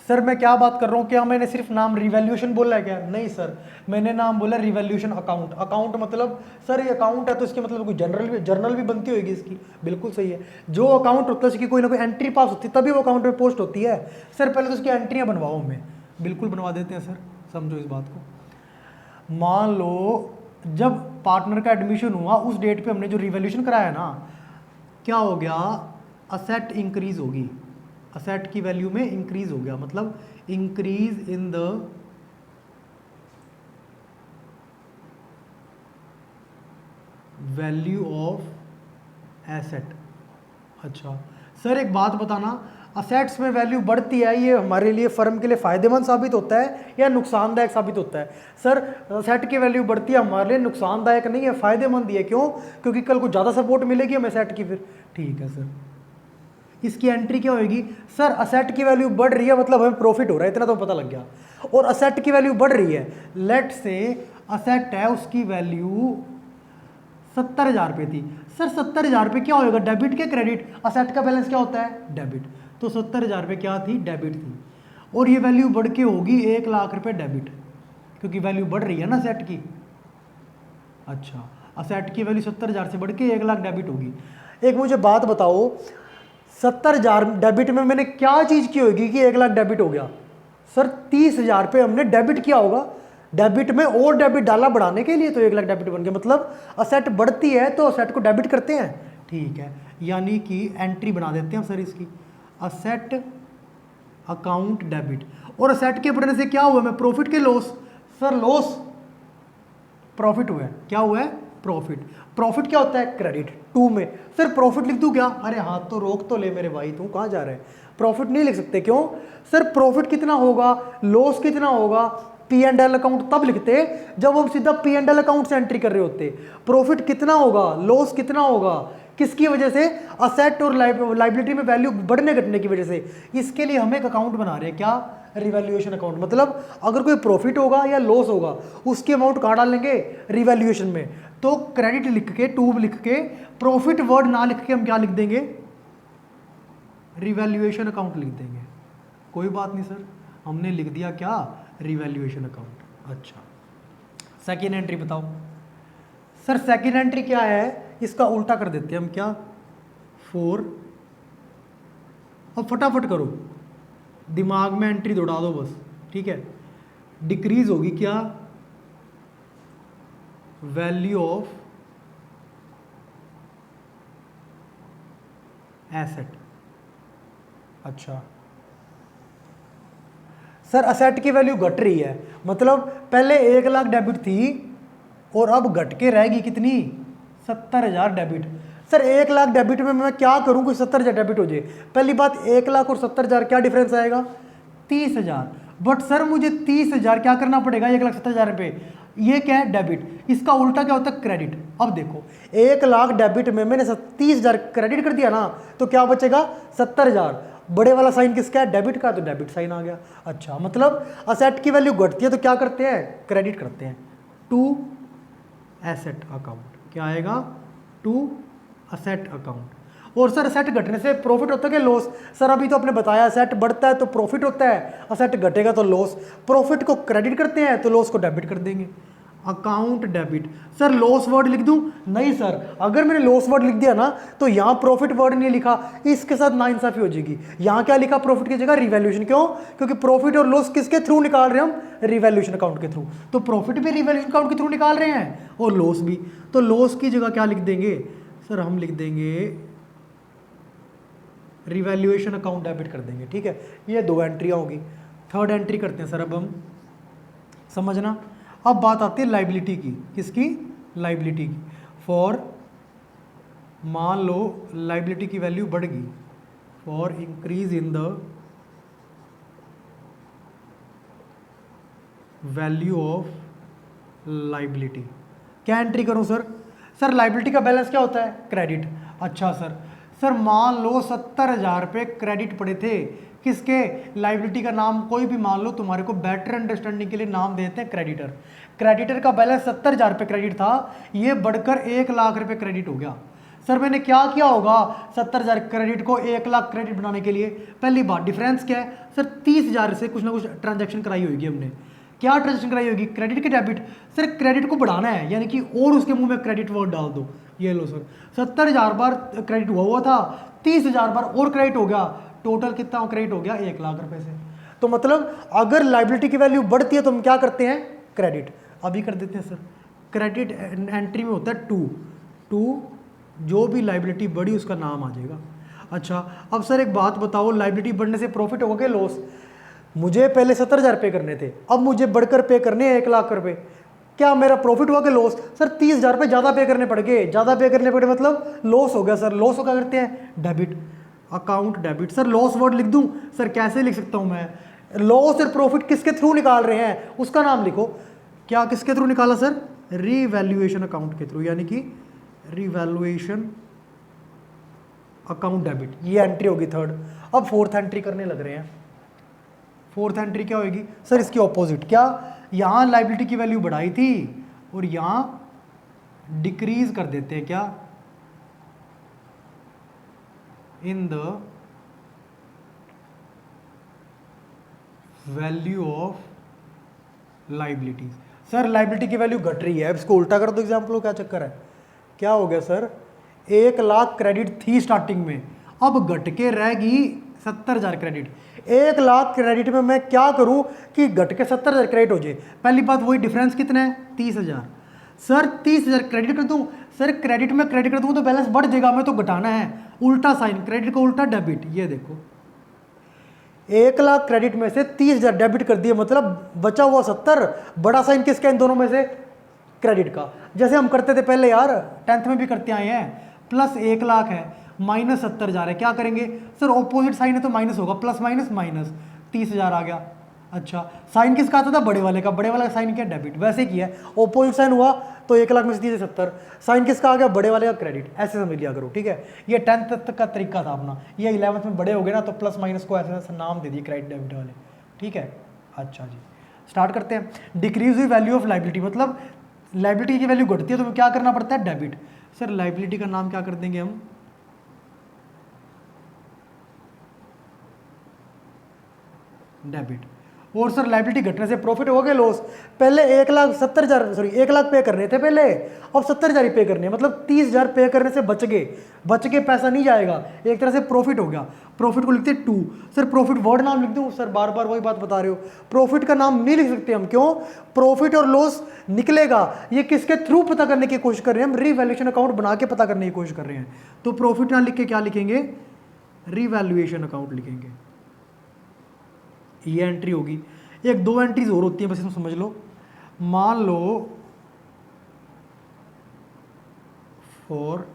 सर मैं क्या बात कर रहा हूँ, क्या मैंने सिर्फ नाम रिवैल्यूएशन बोला है क्या? नहीं सर, मैंने नाम बोला रिवैल्यूएशन अकाउंट। अकाउंट मतलब सर ये अकाउंट है तो इसके मतलब कोई जर्नल भी बनती होगी इसकी, बिल्कुल सही है। जो अकाउंट होता है उसकी कोई ना कोई एंट्री पास होती है तभी वो अकाउंट में पोस्ट होती है। सर पहले तो उसकी एंट्रियाँ बनवाओ हमें, बिल्कुल बनवा देते हैं सर, समझो इस बात को। मान लो जब पार्टनर का एडमिशन हुआ उस डेट पे हमने जो रिवैल्यूएशन कराया ना, क्या हो गया, असेट इंक्रीज होगी, असेट की वैल्यू में इंक्रीज हो गया, मतलब increase in the value of asset. अच्छा सर एक बात बताना, असेट्स में वैल्यू बढ़ती है, ये हमारे लिए फर्म के लिए फायदेमंद साबित होता है या नुकसानदायक साबित होता है? सर असेट की वैल्यू बढ़ती है हमारे लिए नुकसानदायक नहीं है, फायदेमंद ही है। क्यों? क्योंकि कल को ज़्यादा सपोर्ट मिलेगी हमें असेट की। फिर ठीक है सर, इसकी एंट्री क्या होगी? सर असेट की वैल्यू बढ़ रही है मतलब हमें प्रॉफिट हो रहा है, इतना तो पता लग गया। और असेट की वैल्यू बढ़ रही है, लेट से असेट है उसकी वैल्यू 70,000 रुपये थी। सर 70,000 रुपये क्या होगा, डेबिट के क्रेडिट? असेट का बैलेंस क्या होता है, डेबिट। तो 70,000 रुपये क्या थी, डेबिट थी। और ये वैल्यू बढ़ के होगी 1 लाख रुपये डेबिट, क्योंकि वैल्यू बढ़ रही है ना असेट की। अच्छा असेट की वैल्यू 70,000 से बढ़ के 1 लाख डेबिट होगी। एक मुझे बात बताओ, 70,000 डेबिट में मैंने क्या चीज़ की होगी कि 1 लाख डेबिट हो गया? सर 30,000 रुपये हमने डेबिट किया होगा, डेबिट में और डेबिट डाला बढ़ाने के लिए, तो 1 लाख डेबिट बन गया। मतलब असेट बढ़ती है तो असेट को डेबिट करते हैं, ठीक है। यानी कि एंट्री बना देते हैं सर इसकी, असेट अकाउंट डेबिट। और असेट के बढ़ने से क्या हुआ, मैं प्रॉफिट के लॉस? सर लॉस प्रॉफिट हुआ है, क्या हुआ है, प्रॉफिट। प्रॉफिट क्या होता है, क्रेडिट। 2 में सर प्रॉफिट लिख दूं क्या? अरे हाथ तो रोक तो ले मेरे भाई, तू कहाँ जा रहा है? प्रॉफिट नहीं लिख सकते, क्यों? सर प्रॉफिट कितना होगा, लॉस कितना होगा, P&L अकाउंट तब लिखते जब हम सीधा P&L अकाउंट से एंट्री कर रहे होते। प्रॉफिट कितना होगा, लॉस कितना होगा, किसकी वजह से? असेट और लाइबिलिटी में वैल्यू बढ़ने घटने की वजह से। इसके लिए हम एक अकाउंट बना रहे हैं, क्या, रिवैल्यूएशन अकाउंट। मतलब अगर कोई प्रॉफिट होगा या लॉस होगा उसकी अमाउंट कहाँ डालेंगे, रिवैल्यूएशन में। तो क्रेडिट लिख के, टू लिख के, प्रॉफिट वर्ड ना लिख के हम क्या लिख देंगे, रिवैल्यूएशन अकाउंट लिख देंगे। कोई बात नहीं सर, हमने लिख दिया क्या, रिवैल्यूएशन अकाउंट। अच्छा सेकेंड एंट्री बताओ। सर सेकेंड एंट्री क्या है, इसका उल्टा कर देते हैं हम, क्या, 4। अब फटाफट करो, दिमाग में एंट्री दौड़ा दो बस, ठीक है। डिक्रीज होगी क्या, वैल्यू ऑफ एसेट। अच्छा सर असेट की वैल्यू घट रही है, मतलब पहले 1 लाख डेबिट थी और अब घट के रहेगी कितनी, 70,000 डेबिट। सर 1 लाख डेबिट में मैं क्या करूं कि 70,000 डेबिट हो जाए? पहली बात, 1 लाख और 70,000 क्या डिफरेंस आएगा, 30,000। बट सर मुझे 30,000 क्या करना पड़ेगा, 1,70,000 रुपये, ये क्या है, डेबिट। इसका उल्टा क्या होता है, क्रेडिट। अब देखो 1 लाख डेबिट में मैंने 30,000 क्रेडिट कर दिया ना, तो क्या बचेगा, 70,000। बड़े वाला साइन किसका है, डेबिट का, तो डेबिट साइन आ गया। अच्छा मतलब असेट की वैल्यू घटती है तो क्या करते हैं, क्रेडिट करते हैं, टू एसेट अकाउंट। क्या आएगा, टू असेट अकाउंट। और सर असेट घटने से प्रॉफिट होता है कि लॉस? सर अभी तो आपने बताया असेट बढ़ता है तो प्रॉफिट होता है, असेट घटेगा तो लॉस। प्रॉफिट को क्रेडिट करते हैं तो लॉस को डेबिट कर देंगे। Account debit. Sir loss word लिख दूं? नहीं सर, अगर मैंने लॉस वर्ड लिख दिया ना तो यहाँ प्रॉफिट वर्ड नहीं लिखा, इसके साथ नाइंसाफी हो जाएगी। यहाँ क्या लिखा प्रॉफिट की जगह? रिवैल्यूएशन। क्यों? क्योंकि प्रॉफिट और लॉस किसके थ्रू निकाल रहे हैं हम? रिवैल्यूएशन अकाउंट के थ्रू। तो प्रॉफिट भी रिवैल्यूएशन अकाउंट के थ्रू निकाल रहे हैं और लॉस भी। तो लॉस की जगह क्या लिख देंगे सर? हम लिख देंगे रिवैल्यूएशन अकाउंट डेबिट कर देंगे। ठीक है, ये 2 एंट्रियाँ होगी। थर्ड एंट्री करते हैं सर अब हम, समझना। अब बात आती है लाइबिलिटी की। किसकी? लाइबिलिटी की। फॉर, मान लो लाइबिलिटी की वैल्यू बढ़ गई, for increase in the value of liability. क्या एंट्री करूं सर? सर लाइबिलिटी का बैलेंस क्या होता है? क्रेडिट। अच्छा सर मान लो 70,000 रुपये क्रेडिट पड़े थे। किसके? लाइबिलिटी का नाम कोई भी मान लो, तुम्हारे को बेटर अंडरस्टैंडिंग के लिए नाम देते हैं क्रेडिटर। क्रेडिटर का बैलेंस 70,000 रुपये क्रेडिट था, ये बढ़कर 1 लाख रुपये क्रेडिट हो गया। सर मैंने क्या किया होगा 70,000 क्रेडिट को 1 लाख क्रेडिट बनाने के लिए? पहली बात डिफरेंस क्या है सर? 30,000 से कुछ ना कुछ ट्रांजैक्शन कराई होगी हमने। क्या ट्रांजैक्शन कराई होगी? क्रेडिट के डेबिट। सर क्रेडिट को बढ़ाना है, यानी कि और उसके मुंह में क्रेडिट वर्ड डाल दो। ये लो सर, 70,000 बार क्रेडिट हुआ था, 30,000 बार और क्रेडिट हो गया, टोटल कितना क्रेडिट हो गया? 1 लाख रुपए से। तो मतलब अगर लाइबिलिटी की वैल्यू बढ़ती है तो हम क्या करते हैं? क्रेडिट। अभी कर देते हैं सर। क्रेडिट एंट्री में होता है टू, जो भी लाइबिलिटी बढ़ी उसका नाम आ जाएगा। अच्छा अब सर एक बात बताओ, लाइबिलिटी बढ़ने से प्रॉफिट होगा कि लॉस? मुझे पहले 70,000 पे करने थे, अब मुझे बढ़कर पे करने हैं 1 लाख रुपए। क्या मेरा प्रॉफिट हुआ कि लॉस? सर 30,000 रुपये ज़्यादा पे करने पड़ गए। ज़्यादा पे करने पड़े मतलब लॉस हो गया सर। लॉस हो क्या करते हैं? Debit, account debit. Sir loss word लिख दूं? सर कैसे लिख सकता हूं मैं? लॉस और प्रॉफिट किसके थ्रू निकाल रहे हैं उसका नाम लिखो। क्या किसके थ्रू निकाला सर? रिवैल्यूएशन अकाउंट के थ्रू, यानी कि रिवैल्यूएशन अकाउंट डेबिट। ये एंट्री होगी थर्ड। अब फोर्थ एंट्री करने लग रहे हैं। फोर्थ एंट्री क्या होगी सर? इसकी ऑपोजिट। क्या? यहां लाइबिलिटी की वैल्यू बढ़ाई थी और यहां डिक्रीज कर देते हैं। क्या? In the value of liabilities. Sir liability की वैल्यू घट रही है, अब इसको उल्टा कर दो एग्जाम्पल। क्या चक्कर है? क्या हो गया सर? 1 लाख क्रेडिट थी स्टार्टिंग में, अब घट के रह गई 70,000 क्रेडिट। 1 लाख क्रेडिट में मैं क्या करूं कि घट के 70,000 क्रेडिट हो जाए? पहली बात वही डिफरेंस कितना है? 30,000। सर 30,000 क्रेडिट कर दूं? सर क्रेडिट में क्रेडिट कर दूं तो बैलेंस बढ़ जाएगा, हमें तो घटाना है। उल्टा साइन, क्रेडिट को उल्टा डेबिट। ये देखो 1 लाख क्रेडिट में से 30,000 डेबिट कर दिए, मतलब बचा हुआ 70। बड़ा साइन किसका? इन दोनों में से क्रेडिट का। जैसे हम करते थे पहले यार, 10th में भी करते आए हैं। प्लस 1 लाख है, माइनस 70,000 है, क्या करेंगे सर? ऑपोजिट साइन है तो माइनस होगा, प्लस माइनस माइनस, 30,000 आ गया। अच्छा साइन किसका आता था? बड़े वाले का। बड़े वाले का साइन क्या? डेबिट। वैसे किया है, ऑपोजिट साइन हुआ तो 1 लाख में से 30 70, साइन किसका आ गया? बड़े वाले का क्रेडिट। ऐसे समझ लिया करो, ठीक है। ये 10th तक का तरीका था अपना। ये 11th में बड़े हो गए ना तो प्लस माइनस को ऐसे ऐसे नाम दे दिए, क्रेडिट डेबिट वाले, ठीक है। अच्छा जी स्टार्ट करते हैं। डिक्रीज हुई वैल्यू ऑफ लाइबिलिटी, मतलब लाइबिलिटी की वैल्यू घटती है तो क्या करना पड़ता है? डेबिट। सर लाइबिलिटी का नाम क्या कर देंगे हम? डेबिट। और सर लाइबिलिटी घटने से प्रॉफिट हो गया लॉस? पहले 1 लाख पे करने थे पहले, अब 70,000 ही पे करने, मतलब 30,000 पे करने से बच के पैसा नहीं जाएगा, एक तरह से प्रॉफिट हो गया। प्रॉफिट को लिखते 2। सर प्रॉफिट वर्ड नाम लिख दूं? सर बार बार वही बात बता रहे हो, प्रॉफिट का नाम नहीं लिख सकते हम। क्यों? प्रॉफिट और लॉस निकलेगा, ये किसके थ्रू पता करने की कोशिश कर रहे हैं हम? रिवैल्यूएशन अकाउंट बना के पता करने की कोशिश कर रहे हैं। तो प्रॉफिट ना लिख के क्या लिखेंगे? रिवैल्यूएशन अकाउंट लिखेंगे। ये एंट्री होगी। एक 2 एंट्रीज और होती है, बस इसमें समझ लो। मान लो फॉर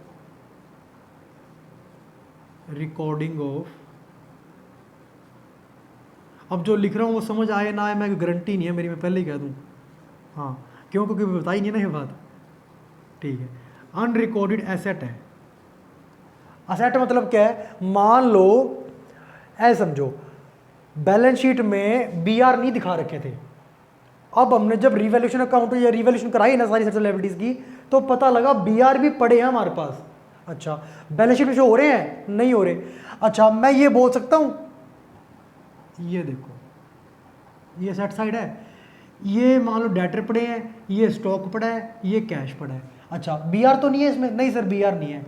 रिकॉर्डिंग ऑफ, अब जो लिख रहा हूं वो समझ आए ना आए मैं गारंटी नहीं है मेरी, मैं पहले ही कह दूं। हाँ क्यों? क्योंकि बताई नहीं ना ये बात, ठीक है। अनरिकॉर्डेड एसेट है। एसेट मतलब क्या है? मान लो ऐसे समझो, बैलेंस शीट में बीआर नहीं दिखा रखे थे, अब हमने जब रिवैल्यूएशन अकाउंट या रिवैल्यूएशन कराई ना सारी लायबिलिटीज की, तो पता लगा बीआर भी पड़े हैं हमारे पास। अच्छा बैलेंस शीट में शो हो रहे हैं? नहीं हो रहे। अच्छा मैं ये बोल सकता हूं, ये देखो ये सेट साइड है, ये मान लो डेटर पड़े हैं, ये स्टॉक पड़ा है, ये कैश पड़ा है। अच्छा बी आर तो नहीं है इसमें, नहीं सर बी आर नहीं है।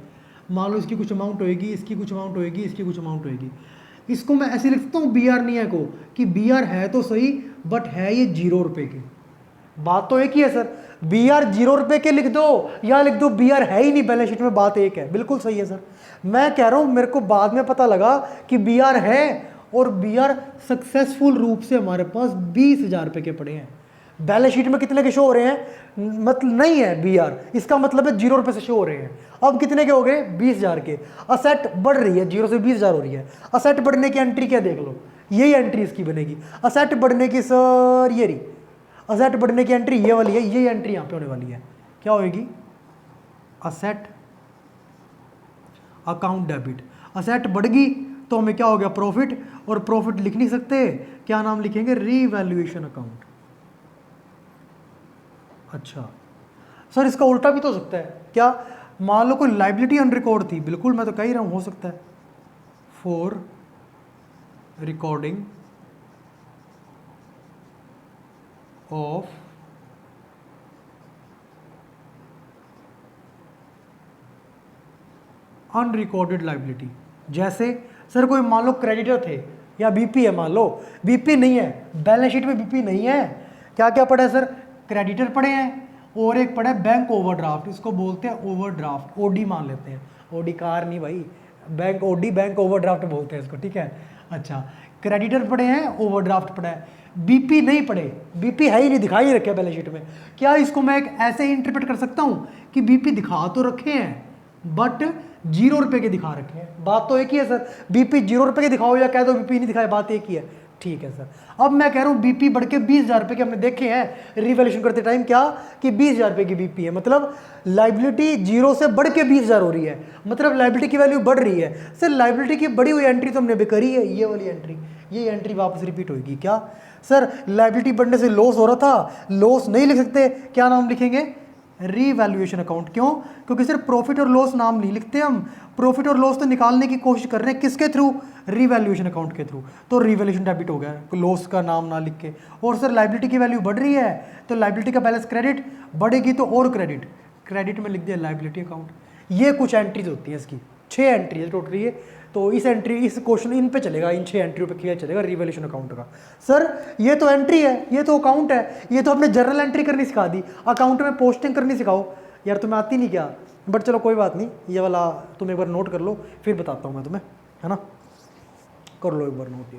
मान लो इसकी कुछ अमाउंट होएगी, इसकी कुछ अमाउंट होएगी, इसकी कुछ अमाउंट होएगी। इसको मैं ऐसे लिख सकता हूँ बी आर नहीं है को, कि बी आर है तो सही बट है ये 0 रुपये के। बात तो एक ही है सर, बी आर 0 रुपये के लिख दो या लिख दो बी आर है ही नहीं बैलेंस शीट में, बात एक है। बिल्कुल सही है सर। मैं कह रहा हूँ मेरे को बाद में पता लगा कि बी आर है, और बी आर सक्सेसफुल रूप से हमारे पास 20,000 रुपये के पड़े हैं। बैलेंस शीट में कितने के शो हो रहे हैं, मतलब नहीं है बी आर, इसका मतलब है 0 रुपये से शो हो रहे हैं। अब कितने के हो गए, 20,000 के। असेट बढ़ रही है, 0 से 20,000 हो रही है। असेट बढ़ने की एंट्री क्या देख लो, यही एंट्री इसकी बनेगी। असेट बढ़ने की सर ये रही, असेट बढ़ने की एंट्री ये वाली है, ये एंट्री यहाँ पे होने वाली है। क्या होगी, असेट अकाउंट डेबिट। असेट बढ़ गई तो हमें क्या हो गया, प्रॉफिट, और प्रॉफिट लिख नहीं सकते, क्या नाम लिखेंगे, रीवैल्यूएशन अकाउंट। अच्छा सर इसका उल्टा भी तो हो सकता है क्या, मान लो कोई लाइबिलिटी अनरिकॉर्ड थी, बिल्कुल मैं तो कह ही रहा हूं हो सकता है, for recording of unrecorded liability. जैसे सर कोई मान लो क्रेडिटर थे या बीपी है, मान लो बीपी नहीं है, बैलेंस शीट में बीपी नहीं है, क्या क्या पड़ा है सर, क्रेडिटर पड़े हैं और एक पड़ा है बैंक ओवरड्राफ्ट, इसको बोलते हैं ओवरड्राफ्ट, ओडी मान लेते हैं, ओडी कार नहीं भाई, बैंक ओडी, बैंक ओवरड्राफ्ट बोलते हैं इसको, ठीक है। अच्छा क्रेडिटर पड़े हैं, ओवरड्राफ्ट पड़ा है, बीपी नहीं पड़े, बीपी है ही नहीं, दिखाई नहीं रखे बैलेंस शीट में। क्या इसको मैं एक ऐसे ही इंटरप्रेट कर सकता हूँ कि बीपी दिखा तो रखे हैं बट 0 रुपये के दिखा रखे हैं, बात तो एक ही है सर। बीपी 0 रुपये के दिखाओ या कह दो बीपी नहीं दिखाए, बात एक ही है, ठीक है सर। अब मैं कह रहा हूँ बीपी बढ़ के 20,000 रुपये के हमने देखे हैं रिवैल्यूएशन करते टाइम, क्या कि 20,000 रुपये की बीपी है, मतलब लाइबिलिटी 0 से बढ़ के 20,000 हो रही है, मतलब लाइबिलिटी की वैल्यू बढ़ रही है। सर लाइबिलिटी की बढ़ी हुई एंट्री तो हमने भी करी है, ये वाली एंट्री, ये एंट्री वापस रिपीट होगी। क्या सर लाइबिलिटी बढ़ने से लॉस हो रहा था, लॉस नहीं लिख सकते, क्या नाम लिखेंगे, रीवैल्यूएशन अकाउंट। क्यों, क्योंकि सिर्फ प्रॉफिट और लॉस नाम नहीं लिखते हम, प्रॉफिट और लॉस तो निकालने की कोशिश कर रहे हैं किसके थ्रू, रीवैल्यूएशन अकाउंट के थ्रू, तो रीवैल्यूएशन डेबिट हो गया लॉस का नाम ना लिख के। और सर लाइबिलिटी की वैल्यू बढ़ रही है तो लाइबिलिटी का बैलेंस क्रेडिट, बढ़ेगी तो और क्रेडिट, क्रेडिट में लिख दिया लाइबिलिटी अकाउंट। ये कुछ एंट्रीज होती हैं इसकी, 6 एंट्री है टोटली ये, तो इस एंट्री, इस क्वेश्चन इन पे चलेगा, इन 6 एंट्रियों पे किया चलेगा रिवैल्यूएशन अकाउंट का। सर ये तो एंट्री है, ये तो अकाउंट है, ये तो आपने जर्नल एंट्री करनी सिखा दी, अकाउंट में पोस्टिंग करनी सिखाओ यार, तुम्हें आती नहीं क्या, बट चलो कोई बात नहीं, ये वाला तुम एक बार नोट कर लो, फिर बताता हूँ मैं तुम्हें, है ना, कर लो एक बार नोट,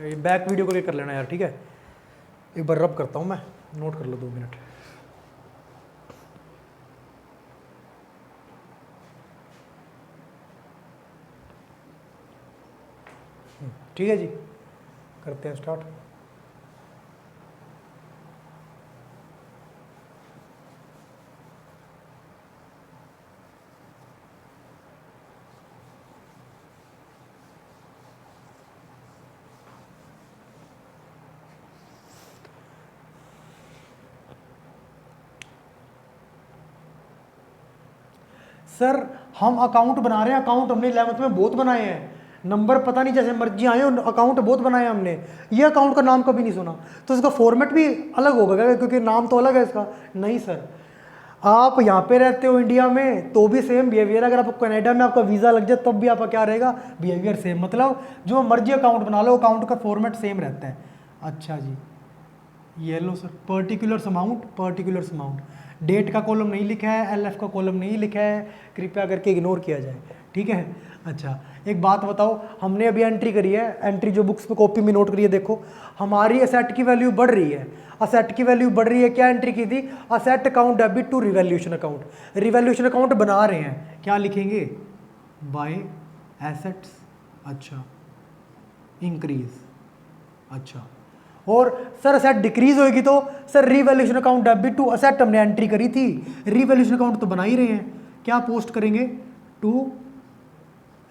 ये बैक वीडियो को कर लेना यार, ठीक है, एक बार रब करता हूँ मैं, नोट कर लो 2 मिनट। ठीक है जी, करते हैं स्टार्ट। सर हम अकाउंट बना रहे हैं, अकाउंट हमने 11th में बहुत बनाए हैं, नंबर पता नहीं जैसे मर्जी आए, अकाउंट बहुत बनाए हमने, ये अकाउंट का नाम कभी नहीं सुना, तो इसका फॉर्मेट भी अलग होगा क्या, क्योंकि नाम तो अलग है इसका। नहीं सर, आप यहाँ पे रहते हो इंडिया में तो भी सेम बिहेवियर, अगर आप कनाडा में आपका वीज़ा लग जाए तब भी आपका क्या रहेगा, बिहेवियर सेम, मतलब जो मर्जी अकाउंट बना लो अकाउंट का फॉर्मेट सेम रहता है। अच्छा जी, ये लो sir, particulars amount, particulars amount, date का कॉलम नहीं लिखा है, एलएफ का कॉलम नहीं लिखा है, कृपया करके इग्नोर किया जाए, ठीक है। अच्छा एक बात बताओ, हमने अभी एंट्री करी है, एंट्री जो बुक्स पे कॉपी में नोट करी है, देखो हमारी असेट की वैल्यू बढ़ रही है, असेट की वैल्यू बढ़ रही है, क्या एंट्री की थी, asset account debit to revaluation account, revaluation account बना रहे हैं, क्या लिखेंगे, बाय एसेट्स, अच्छा इंक्रीज, अच्छा, और सर असेट डिक्रीज होगी तो sir revaluation account debit to asset हमने एंट्री करी थी, रिवैल्यूएशन अकाउंट तो बना ही रहे हैं, क्या पोस्ट करेंगे, टू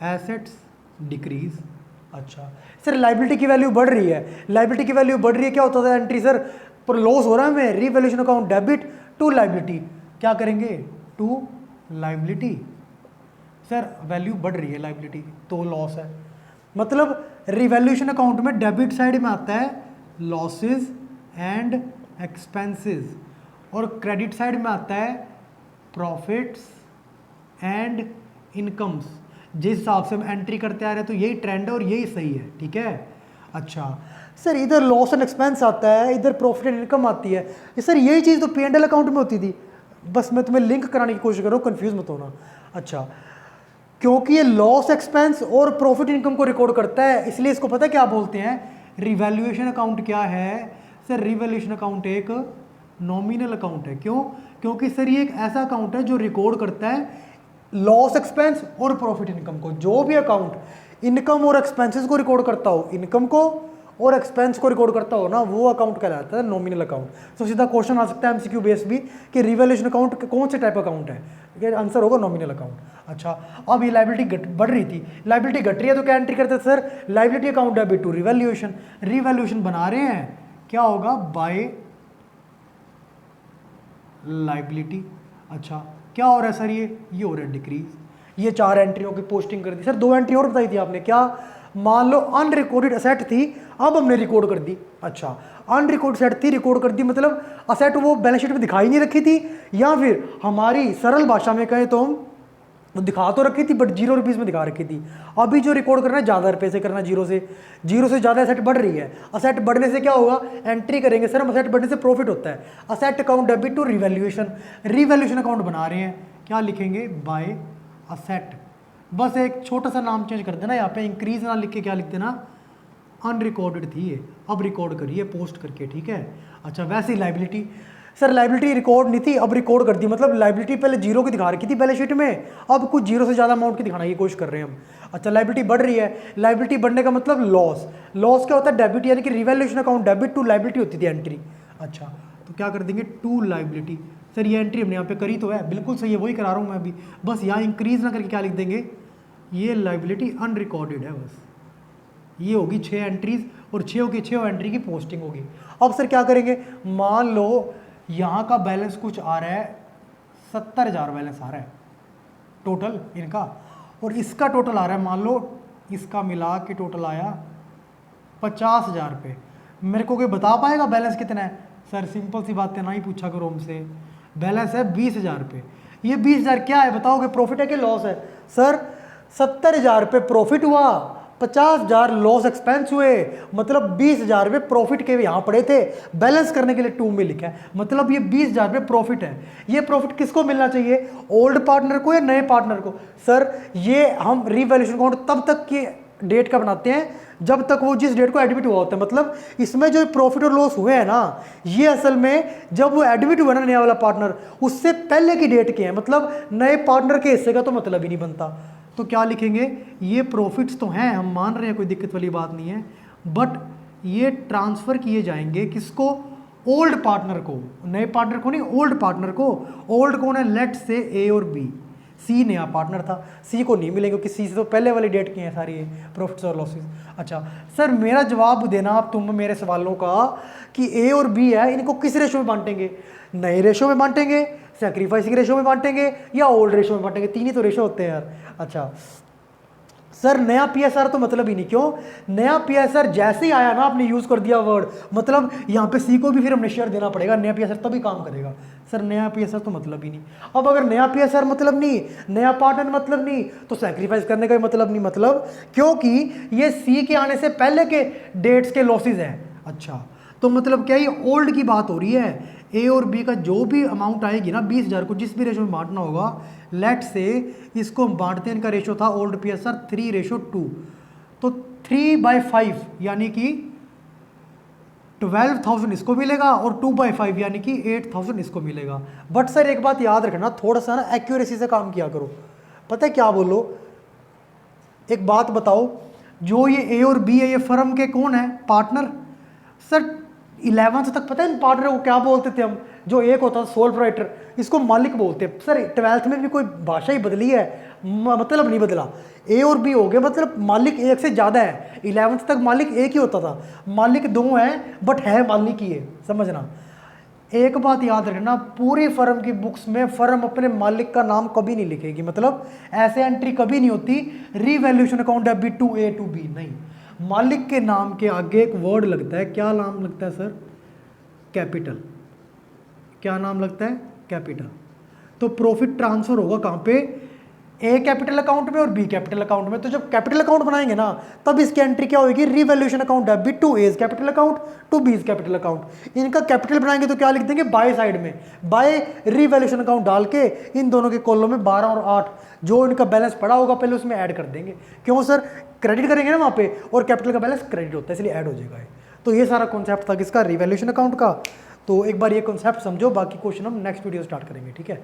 एसेट्स डिक्रीज। अच्छा सर लाइबिलिटी की वैल्यू बढ़ रही है, लाइबिलिटी की वैल्यू बढ़ रही है, क्या होता है एंट्री सर, पर लॉस हो रहा है हमें, revaluation account debit to liability, क्या करेंगे, टू लाइबिलिटी, सर वैल्यू बढ़ रही है लाइबिलिटी तो लॉस है, मतलब रिवैल्यूएशन अकाउंट में डेबिट साइड में आता है लॉसेस एंड एक्सपेंसेस और क्रेडिट साइड में आता है प्रॉफिट्स एंड इनकम्स। जिस हिसाब से हम एंट्री करते आ रहे हैं तो यही ट्रेंड है और यही सही है, ठीक है। अच्छा सर इधर लॉस एंड एक्सपेंस आता है, इधर प्रॉफिट एंड इनकम आती है, सर यही चीज़ तो P&L अकाउंट में होती थी। बस मैं तुम्हें लिंक कराने की कोशिश कर रहा हूँ, कन्फ्यूज मत होना। अच्छा क्योंकि ये लॉस एक्सपेंस और प्रॉफिट इनकम को रिकॉर्ड करता है, इसलिए इसको पता है क्या बोलते हैं, रिवैल्यूएशन अकाउंट। क्या है सर, रिवैल्यूएशन अकाउंट एक नॉमिनल अकाउंट है। क्यों? क्योंकि सर ये एक ऐसा अकाउंट है जो रिकॉर्ड करता है लॉस एक्सपेंस और प्रॉफिट इनकम को। जो भी अकाउंट इनकम और एक्सपेंसेस को रिकॉर्ड करता हो, इनकम को और एक्सपेंस को रिकॉर्ड करता हो ना, वो अकाउंट कहलाता है नॉमिनल अकाउंट। तो सीधा क्वेश्चन आ सकता है एमसीक्यू बेस भी कि रिवैल्यूएशन अकाउंट कौन से टाइप अकाउंट है, आंसर होगा नॉमिनल अकाउंट। अच्छा अब ये लाइबिलिटी बढ़ रही थी, लाइबिलिटी घट रही है तो क्या एंट्री करते sir, liability account debit to revaluation. Revaluation बना रहे हैं, क्या होगा, बाय लाइबिलिटी। अच्छा क्या हो रहा है सर, ये हो रहा है डिक्रीज। ये 4 एंट्रियों की पोस्टिंग कर दी सर। 2 एंट्री और बताई थी आपने, क्या, मान लो अनरिकॉर्डेड असेट थी, अब हमने रिकॉर्ड कर दी। अच्छा अनरिकॉर्डेड असेट थी, रिकॉर्ड कर दी, मतलब असेट वो बैलेंस शीट में दिखाई नहीं रखी थी, या फिर हमारी सरल भाषा में कहें तो हम वो दिखा तो रखी थी बट 0 रुपीज़ में दिखा रखी थी। अभी जो रिकॉर्ड करना है ज़्यादा रुपये से करना है, जीरो से ज़्यादा असेट बढ़ रही है। असेट बढ़ने से क्या होगा, एंट्री करेंगे सर हम, असेट बढ़ने से प्रॉफिट होता है। Asset account debit to revaluation, revaluation account बना रहे हैं, क्या लिखेंगे, बाय असेट। बस एक छोटा सा नाम चेंज कर देना, यहाँ पे इंक्रीज ना लिख के क्या लिख देना, अनरिकॉर्डेड थी ये, अब रिकॉर्ड करिए पोस्ट करके, ठीक है। अच्छा वैसे ही लाइबिलिटी, सर लाइबिलिटी रिकॉर्ड नहीं थी, अब रिकॉर्ड कर दी, मतलब लाइबिलिटी पहले 0 की दिखा रखी थी बैलेंस शीट में, अब कुछ 0 से ज़्यादा अमाउंट की दिखाने की कोशिश कर रहे हैं हम। अच्छा लाइबिलिटी बढ़ रही है, लाइबिलिटी बढ़ने का मतलब लॉस। लॉस क्या होता है, डेबिट, यानी कि revaluation account debit to liability होती थी एंट्री। अच्छा तो क्या कर देंगे, टू लाइबिलिटी। सर ये एंट्री हमने यहाँ पे करी तो है, बिल्कुल सही है, वही करा रहा हूँ मैं अभी, बस यहाँ इंक्रीज ना करके क्या लिख देंगे, ये लाइबिलिटी अनरिकॉर्डेड है, बस ये होगी 6 एंट्रीज और 6 की 6 एंट्री की पोस्टिंग होगी। अब सर क्या करेंगे, मान लो यहाँ का बैलेंस कुछ आ रहा है 70,000 बैलेंस आ रहा है टोटल इनका, और इसका टोटल आ रहा है, मान लो इसका मिला के टोटल आया 50,000 रुपये। मेरे को कोई बता पाएगा बैलेंस कितना है, सर सिंपल सी बात है, ना ही पूछा करो हमसे, बैलेंस है 20,000 रुपये। ये 20,000 क्या है बताओगे, प्रॉफिट है कि लॉस है, सर 70,000 रुपये प्रॉफिट हुआ, 50,000 लॉस एक्सपेंस हुए, मतलब 20,000 रुपये प्रॉफिट के यहाँ पड़े थे, बैलेंस करने के लिए 2 में लिखा है, मतलब ये 20,000 रुपये प्रॉफिट है। ये प्रॉफिट किसको मिलना चाहिए, ओल्ड पार्टनर को या नए पार्टनर को, सर ये हम रिवैल्यूएशन अकाउंट तब तक की डेट का बनाते हैं जब तक वो जिस डेट को एडमिट हुआ होता है, मतलब इसमें जो प्रॉफिट और लॉस हुए हैं ना, ये असल में जब वो एडमिट हुआ ना नया वाला पार्टनर, उससे पहले की डेट के हैं, मतलब नए पार्टनर के हिस्से का तो मतलब ही नहीं बनता। तो क्या लिखेंगे, ये प्रॉफिट्स तो हैं, हम मान रहे हैं, कोई दिक्कत वाली बात नहीं है, बट ये ट्रांसफ़र किए जाएंगे किसको, ओल्ड पार्टनर को, नए पार्टनर को नहीं, ओल्ड पार्टनर को। ओल्ड कौन है, लेट से ए और बी, सी नया पार्टनर था, सी को नहीं मिलेंगे क्योंकि सी से तो पहले वाली डेट की हैं सारी प्रॉफिट्स और लॉसेस। अच्छा सर मेरा जवाब देना आप तुम मेरे सवालों का कि ए और बी है, इनको किस रेशो में बांटेंगे, नए रेशो में बांटेंगे, सैक्रिफाइसिंग रेशो में बांटेंगे, या ओल्ड रेशो में बांटेंगे, 3 ही तो रेशो होते हैं यार। अच्छा सर नया पीएसआर तो मतलब ही नहीं, क्यों, नया पीएसआर जैसे ही आया ना, आपने यूज़ कर दिया वर्ड, मतलब यहाँ पे सी को भी फिर हमने शेयर देना पड़ेगा, नया पीएसआर तभी काम करेगा। सर नया पीएसआर तो मतलब ही नहीं, अब अगर नया पीएसआर मतलब नहीं, नया पार्टनर मतलब नहीं, तो सैक्रिफाइस करने का भी मतलब नहीं, मतलब क्योंकि ये सी के आने से पहले के डेट्स के लॉसेज हैं। अच्छा तो मतलब क्या ये ओल्ड की बात हो रही है, ए और बी का जो भी अमाउंट आएगी ना 20,000 को जिस भी रेशो में बांटना होगा, लेट से इसको हम बांटते हैं, इनका रेशो था ओल्ड पीएसआर 3:2, तो 3/5 यानी कि 12,000 इसको मिलेगा और 2/5 यानी कि 8,000 इसको मिलेगा। बट सर एक बात याद रखना, थोड़ा सा ना एक्यूरेसी से काम किया करो, पता है क्या बोलो, एक बात बताओ, जो ये ए और बी है ये फर्म के कौन है, पार्टनर। सर 11th तक पता है इन पार्टनर को क्या बोलते थे हम, जो एक होता था सोल प्रोप्राइटर, इसको मालिक बोलते हैं। सर 12th में भी कोई भाषा ही बदली है, मतलब नहीं बदला, ए और बी हो गए, मतलब मालिक एक से ज़्यादा है। 11th तक मालिक एक ही होता था, मालिक 2 हैं बट है मालिक ही है, समझना। एक बात याद रखना, पूरी फर्म की बुक्स में फर्म अपने मालिक का नाम कभी नहीं लिखेगी, मतलब ऐसे एंट्री कभी नहीं होती revaluation account debit to A to B, नहीं, मालिक के नाम के आगे एक वर्ड लगता है, क्या नाम लगता है सर? कैपिटल। क्या नाम लगता है? कैपिटल। तो प्रॉफिट ट्रांसफर होगा कहाँ पे? ए कैपिटल अकाउंट में और बी कैपिटल अकाउंट में। तो जब कैपिटल अकाउंट बनाएंगे ना, तब इसकी एंट्री क्या होगी? Revaluation account debit to A's capital account to B's capital account. इनका कैपिटल बनाएंगे तो क्या लिख देंगे? बाय साइड में, बाय रीवैल्यूएशन अकाउंट डाल के इन दोनों के कॉलम में 12 और 8 जो इनका बैलेंस पड़ा होगा पहले उसमें ऐड कर देंगे। क्यों सर? क्रेडिट करेंगे ना वहाँ पे, और कैपिटल का बैलेंस क्रेडिट होता है इसलिए ऐड हो जाएगा ये। तो ये सारा कॉन्सेप्ट था किसका? रीवैल्यूएशन अकाउंट का। तो एक बार ये कॉन्सेप्ट समझो, बाकी क्वेश्चन हम नेक्स्ट वीडियो स्टार्ट करेंगे, ठीक है।